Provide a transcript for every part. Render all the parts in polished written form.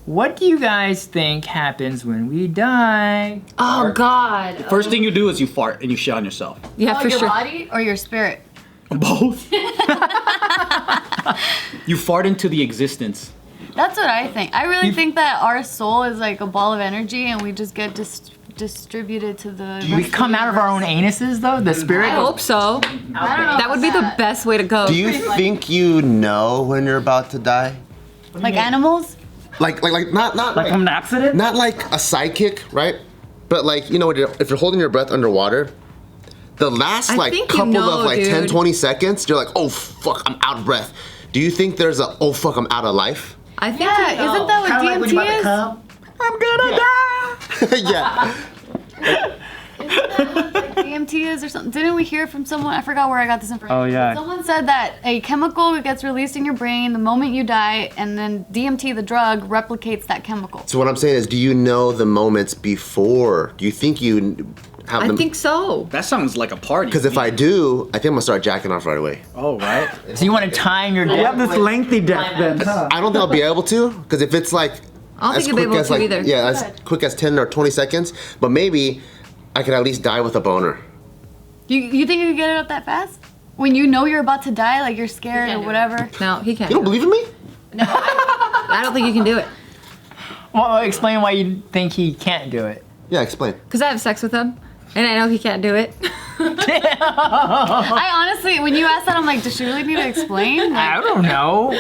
what do you guys think happens when we die? Oh God. First thing you do is you fart and you shit on yourself. Yeah, for your sure. body or your spirit? Both. You fart into the existence. That's what I think. I really think that our soul is like a ball of energy and we just get distributed to the We come out of our own anuses though? The spirit? I hope so. I don't know. That would be the best way to go. Do you think you know when you're about to die? Like animals? Like not Like from an accident? not like a sidekick, right? But like, you know, if you're holding your breath underwater, the last I like think you couple know, of like 10, dude. 20 seconds, you're like, oh fuck, I'm out of breath. Do you think there's a, oh fuck, I'm out of life? I think Yeah, isn't that what Kinda like when you're DMT about to is? come. Yeah. Isn't that what like DMT is or something? Didn't we hear from someone? I forgot where I got this information. Oh, yeah. Someone said that a chemical gets released in your brain the moment you die, and then DMT, the drug, replicates that chemical. So what I'm saying is, do you know the moments before? Do you think you have them? I think so. That sounds like a party. Because if I do, I think I'm gonna start jacking off right away. Oh, right. So you want to time your death? You have this lengthy death then, huh? I don't think I'll be able to, because if it's like I don't think you'll be able to like, either. yeah, as quick as 10 or 20 seconds, but maybe I could at least die with a boner. You think you can get it up that fast? When you know you're about to die, like you're scared or whatever? No, he can't. You don't believe in me? I don't think you can do it. Well, explain why you think he can't do it. Yeah, explain. Because I have sex with him, and I know he can't do it. I honestly, when you asked that, I'm like, does she really need to explain? Like, I don't know.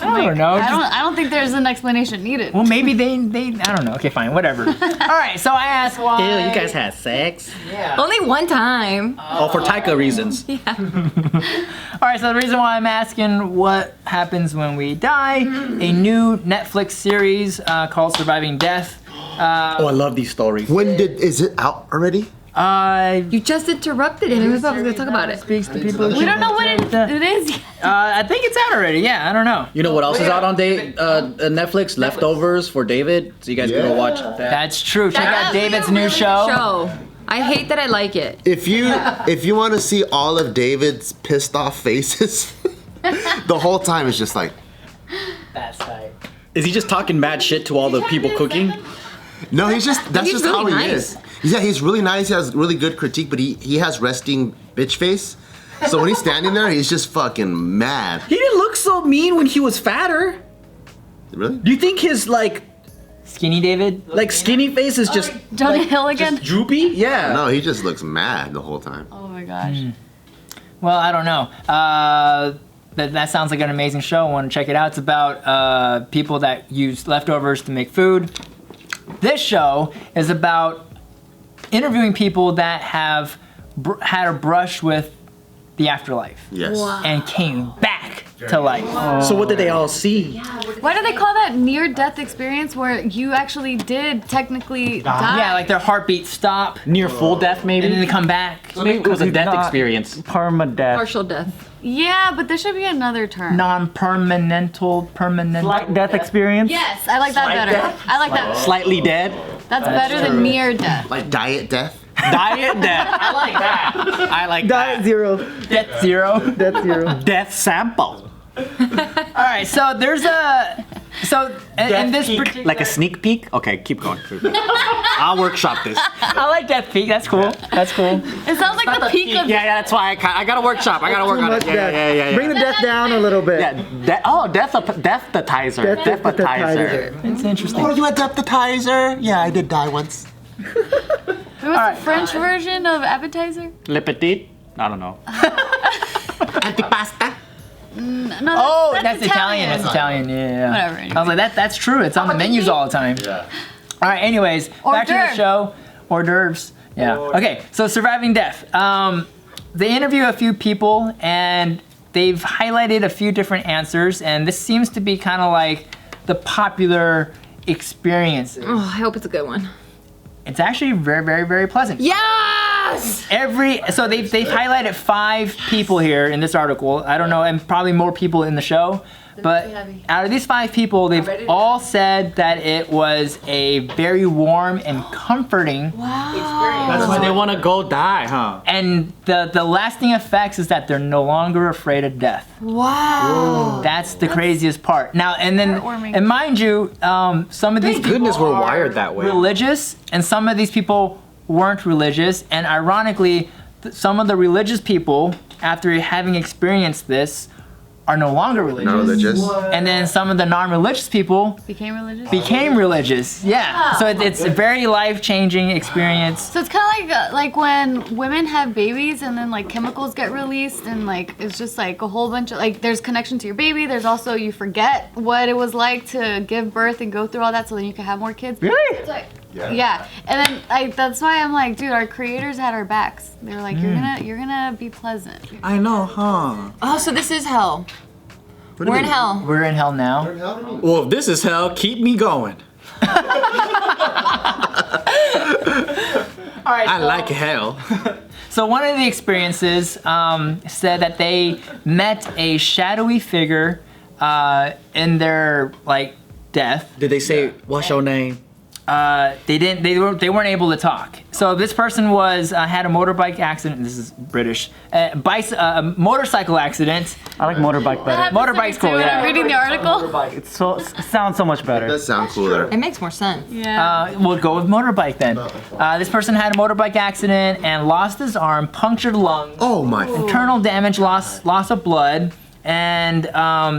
I don't know. I don't think there's an explanation needed. Well, maybe they, I don't know. Okay, fine, whatever. All right, so I asked why. Ew, you guys had sex? Yeah. Only one time. Oh, for Taika reasons. All right, so the reason why I'm asking what happens when we die, a new Netflix series called Surviving Death. Oh, I love these stories. Is it out already? You just interrupted him. He was about to talk about it. Speaks to people. We don't know what it is yet. I think it's out already. Yeah, I don't know. You know what else is out on Netflix? Leftovers for David. So you guys can go watch that. That's true. Check out That's David's a new really show. good show. I hate that I like it. If you want to see all of David's pissed off faces, the whole time it's just like, That's tight. Is he just talking mad shit to all the people cooking? no, that's He's just really how he nice. is. Yeah, he's really nice. He has really good critique, but he has resting bitch face. So when he's standing there, he's just fucking mad. He didn't look so mean when he was fatter. Really? Do you think his like Skinny David? skinny face is just Jonah Hill again? just droopy? Yeah. No, he just looks mad the whole time. Oh my gosh. Well, I don't know. That sounds like an amazing show. I want to check it out. It's about people that use leftovers to make food. This show is about interviewing people that have had a brush with the afterlife Yes. and came back to life. So what did they all see? Why do they call that near-death experience where you actually did technically die? Yeah, like their heartbeat stop Near full death, maybe? and then they come back. Maybe it was a death experience. Permadeath. Partial death. Yeah, but there should be another term. Non-permanent. Slight death experience? Yes, I like that better. I like that. Slightly dead. That's better than near-death. Like diet death. Diet death. I like that. I like Diet that. zero. Death zero. Death zero. Death sample. All right, so there's a in this particular Like a sneak peek? Okay, keep going. I'll workshop this. I like Death Peak. That's cool. That's cool. It sounds like the peak of... Yeah, that's why I gotta workshop. I gotta work Too on much it. death. Yeah. Bring the death down a little bit. Death-appetizer. Death-appetizer. It's interesting. you a appetizer? Yeah, I did die once. What's the French version of appetizer? Le petit? I don't know. Antipasta. No, Oh, that's Italian. That's Italian. Yeah. Whatever, I was like, that's true. It's on the menus all the time. Yeah. All right. Anyways, back to the d'oeuvre. show. Hors d'oeuvres. Yeah. Okay. So surviving death. They interview a few people and they've highlighted a few different answers, and this seems to be kind of like the popular experiences. Oh, I hope it's a good one. It's actually very, very, very pleasant. Yeah! Yes. So they've highlighted 5 people here in this article. I don't know, and probably more people in the show. But out of these 5 people, they've all said that it was a very warm and comforting experience. That's why they want to go die, huh? And the lasting effects is that they're no longer afraid of death. Wow. That's the craziest part. Now, and Heartwarming. mind you, some of these people Goodness, we're are wired that way. religious, and some of these people weren't religious. And ironically, some of the religious people, after having experienced this, are no longer religious. Not religious. And then some of the non-religious people Became religious. became religious. Yeah. So it's a very life-changing experience. So it's kind of like when women have babies and then like chemicals get released and like it's just like a whole bunch of like there's connection to your baby. There's also you forget what it was like to give birth and go through all that so then you can have more kids. Really? It's like, yeah. And then like that's why I'm like, dude, our creators had our backs. They were like, you're gonna be pleasant. I know, huh? Oh, so this is hell. What do you We're in mean? hell. We're in hell now. Well, if this is hell, keep me going. All right. I like hell. So one of the experiences said that they met a shadowy figure in their like death. Did they say, what's your name? They didn't. They weren't able to talk. So this person had a motorbike accident. This is British. A motorcycle accident. I like motorbike better. Motorbike's cool. I'm Yeah. reading the article. It sounds so much better. That sound cooler. It makes more sense. Yeah. We'll go with motorbike then. This person had a motorbike accident and lost his arm, punctured lungs, Oh my. internal damage, loss of blood. And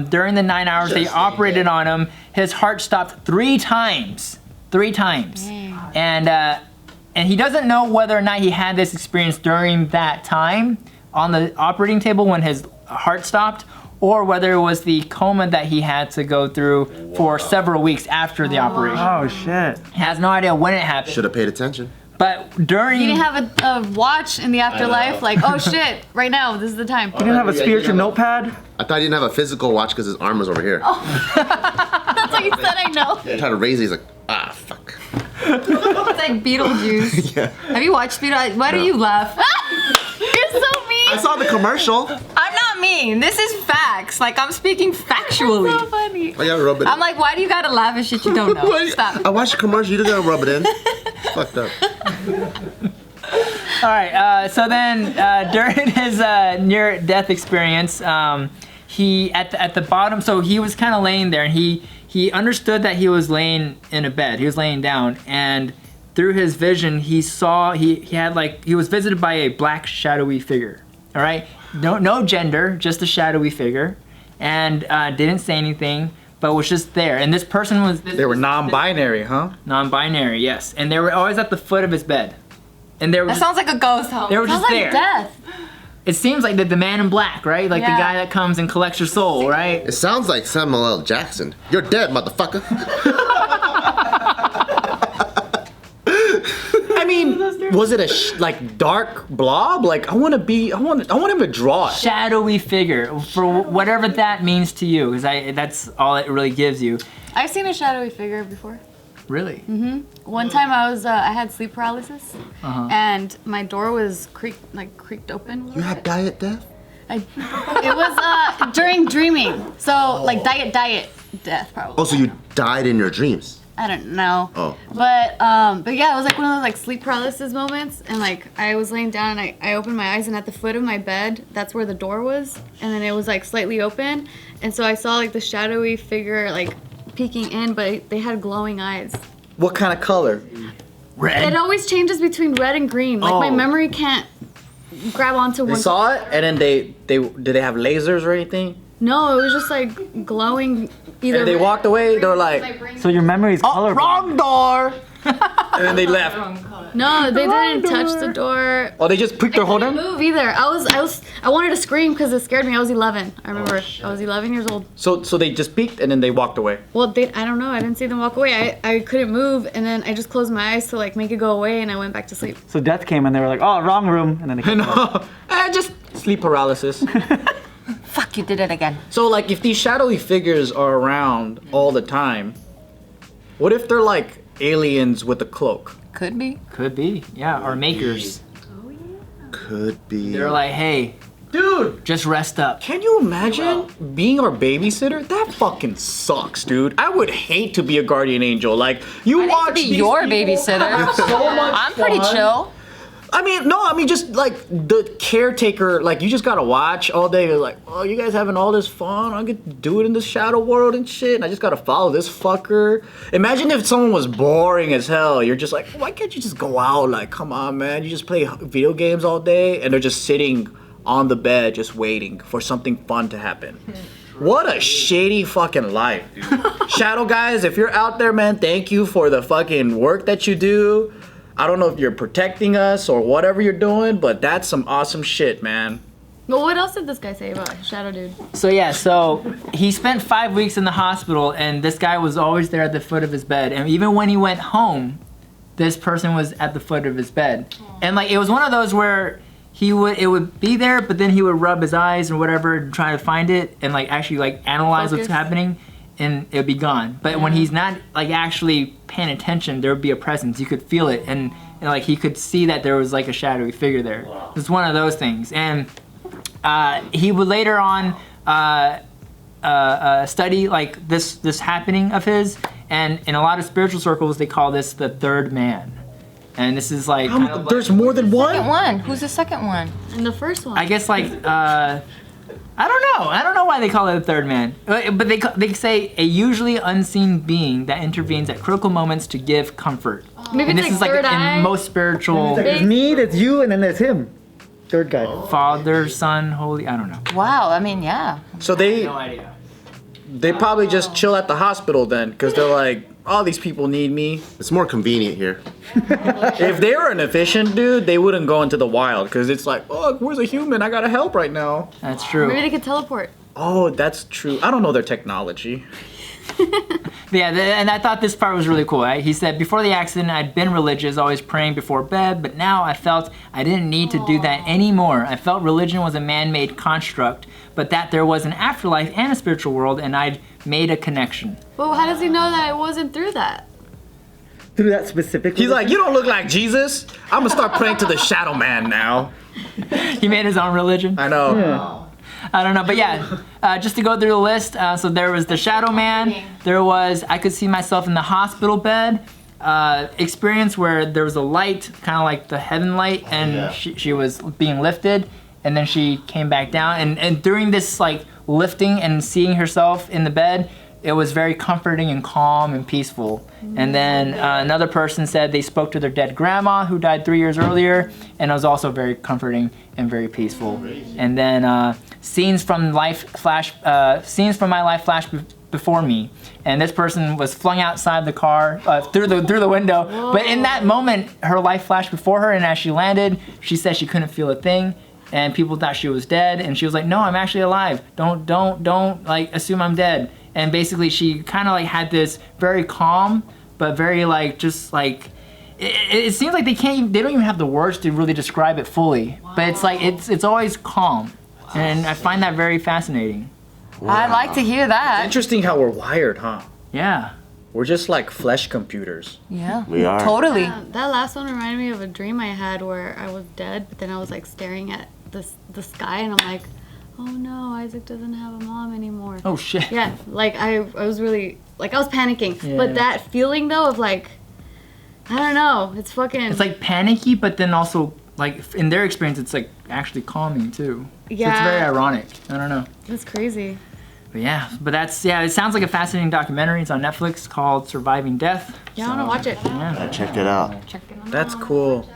during the 9 hours they operated on him, his heart stopped 3 times. 3 times. And he doesn't know whether or not he had this experience during that time on the operating table when his heart stopped, or whether it was the coma that he had to go through for several weeks after the operation. Oh shit. He has no idea when it happened. Should have paid attention. But during You didn't have a watch in the afterlife, like, oh shit, right now, this is the time. You didn't have a spiritual notepad? I thought he didn't have a physical watch because his arm was over here. That's what you said, I know. I tried to raise it. He's like, fuck. It's like Beetlejuice. Yeah. Have you watched Beetlejuice? Why do you laugh? You're so mean. I saw the commercial. I'm not mean. This is facts. Like, I'm speaking factually. So funny. I gotta rub it in. I'm like, why do you gotta laugh at shit you don't know? I Stop. watched the commercial. You gotta rub it in. It's fucked up. All right. So then, during his near-death experience, he at the bottom. So he was kind of laying there, and he understood that he was laying in a bed. He was laying down, and through his vision, he saw he was visited by a black shadowy figure. All right. No gender, just a shadowy figure, and didn't say anything, but was just there. And this person was. They were non-binary, huh? Non-binary, yes, and they were always at the foot of his bed, and they were That sounds like a ghost home. they were Sounds just like there. death. It seems like the man in black, right? Like the Yeah. guy that comes and collects your soul, right? It sounds like Samuel L. Jackson. You're dead, motherfucker. I mean, was it a like dark blob? Like I want him to draw it. Shadowy figure, for whatever that means to you, because that's all it really gives you. I've seen a shadowy figure before. Really? One time I had sleep paralysis, and my door was creaked open. You had diet death? It was during dreaming, so like diet death probably. Oh, so you died in your dreams? I don't know. Oh. But yeah, it was like one of those like sleep paralysis moments, and like I was laying down and I opened my eyes, and at the foot of my bed, that's where the door was, and then it was like slightly open, and so I saw like the shadowy figure like peeking in, but they had glowing eyes. What kind of color? Red. It always changes between red and green. Like my Oh. memory can't grab onto They one. saw it, and then did they have lasers or anything? No, it was just like glowing. Either And they red- walked away. They were like, So your memory is colorblind. wrong door. And then they left. No, they didn't touch the door. Oh, they just pricked their whole Didn't arm. move either. I wanted to scream because it scared me. I was 11. I remember I was 11 years old. So they just peeked and then they walked away. Well, I don't know. I didn't see them walk away. I couldn't move, and then I just closed my eyes to like make it go away, and I went back to sleep. So death came and they were like, oh, wrong room. And then they I know. Just sleep paralysis. Fuck, you did it again. So like, if these shadowy figures are around all the time, what if they're like aliens with a cloak? Could be. Could be, yeah, or makers. Could be. They're like, hey, Dude, just rest up. can you imagine being our babysitter? That fucking sucks, dude. I would hate to be a guardian angel. Like, you watch be these your people babysitter. have so much I'm pretty fun. chill. I mean, just like the caretaker, like you just gotta watch all day. You're like, oh, you guys having all this fun? I get to do it in the shadow world and shit. And I just gotta follow this fucker. Imagine if someone was boring as hell. You're just like, why can't you just go out? Like, come on, man. You just play video games all day, and they're just sitting on the bed, just waiting for something fun to happen. What a shady fucking life, dude. Shadow guys, if you're out there, man, thank you for the fucking work that you do. I don't know if you're protecting us or whatever you're doing, but that's some awesome shit, man. Well, what else did this guy say about Shadow Dude? So he spent 5 weeks in the hospital, and this guy was always there at the foot of his bed. And even when he went home, this person was at the foot of his bed. And like, it was one of those where it would be there, but then he would rub his eyes or whatever and try to find it and like actually like analyze what's Focus. happening, and it would be gone. But when he's not like actually paying attention, there would be a presence. You could feel it, and like he could see that there was like a shadowy figure there. It's one of those things. And he would later on study like this happening of his, and in a lot of spiritual circles they call this the third man. And this is like, kind of There's more than Second one? one. Who's the second one? And the first one. I guess like I don't know why they call it a third man, but they say a usually unseen being that intervenes at critical moments to give comfort. Maybe And it's this like is like third eye. in most spiritual There's me, there's you, and then there's him. Third guy. Father, Son, Holy. I don't know. Wow. I mean, yeah. So they idea. probably just chill at the hospital then, because they're like, all these people need me. It's more convenient here. If they were an efficient dude, they wouldn't go into the wild, because it's like, oh, where's a human? I gotta help right now. That's true. Maybe they could teleport. Oh, that's true. I don't know their technology. Yeah, and I thought this part was really cool. Right? He said, before the accident, I'd been religious, always praying before bed, but now I felt I didn't need to do that anymore. I felt religion was a man-made construct, but that there was an afterlife and a spiritual world, and I'd made a connection. Well, how does he know that it wasn't through that? Through that specifically. He's like, you don't look like Jesus. I'm gonna start praying to the shadow man now. He made his own religion. I know. Yeah. I don't know, but yeah, just to go through the list, so there was the Shadow Man, there was I could see myself in the hospital bed, experience where there was a light, kind of like the heaven light, and she was being lifted, and then she came back down, and during this like lifting and seeing herself in the bed, it was very comforting and calm and peaceful. And then another person said they spoke to their dead grandma who died 3 years earlier, and it was also very comforting and very peaceful. And then scenes from my life flashed before me, and this person was flung outside the car through the window. Whoa. But in that moment, her life flashed before her, and as she landed, she said she couldn't feel a thing. And people thought she was dead, and she was like, "No, I'm actually alive. Don't like assume I'm dead." And basically, she kind of like had this very calm, but very like just like it seems like they don't even have the words to really describe it fully. Wow. But it's like it's always calm, and I find that very fascinating. Wow. I'd like to hear that. Interesting how we're wired, huh? Yeah. We're just like flesh computers. Yeah. We are. Totally. That last one reminded me of a dream I had where I was dead, but then I was like staring at the sky, and I'm like, oh no, Isaac doesn't have a mom anymore. Oh shit. Yeah, like I was really like I was panicking, Yeah. but that feeling though of like, I don't know, it's fucking. It's like panicky, but then also like in their experience, it's like actually calming too. Yeah. So it's very ironic. I don't know. That's crazy. But it sounds like a fascinating documentary. It's on Netflix called Surviving Death. Yeah, I want to watch it. Yeah. I checked it out. Check it out. That's cool.